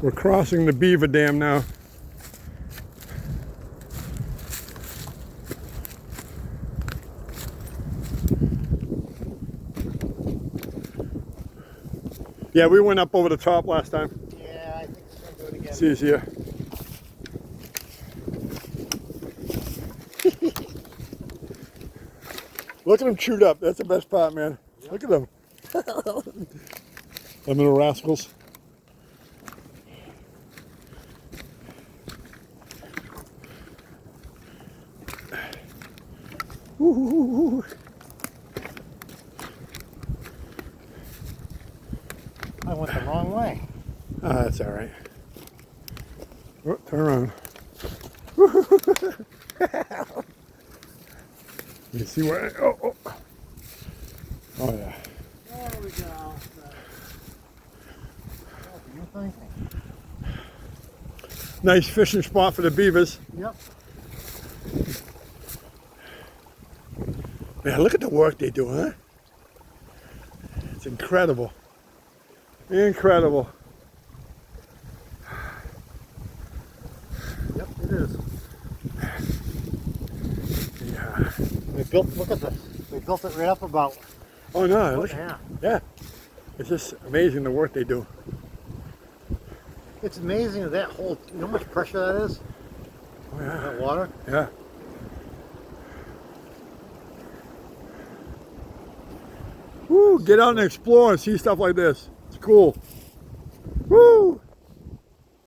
We're crossing the Beaver Dam now. Yeah, we went up over the top last time. Yeah, I think we're going to do it again. It's easier. Look at them chewed up. That's the best part, man. Yep. Look at them. Them little rascals. Ooh. I went the wrong way. Ah, that's all right. Oh, turn around. You see where? Oh, oh. Oh yeah. There we go. What do you thinking? Nice fishing spot for the beavers. Yep. Man, look at the work they do, huh? It's incredible. Incredible. Yep, it is. Yeah. We built, look at this. We built it right up about. Oh no, look. Yeah. Yeah. It's just amazing the work they do. It's amazing that whole, you know how much pressure that is? Oh yeah. That water? Yeah. Woo, get out and explore and see stuff like this. It's cool.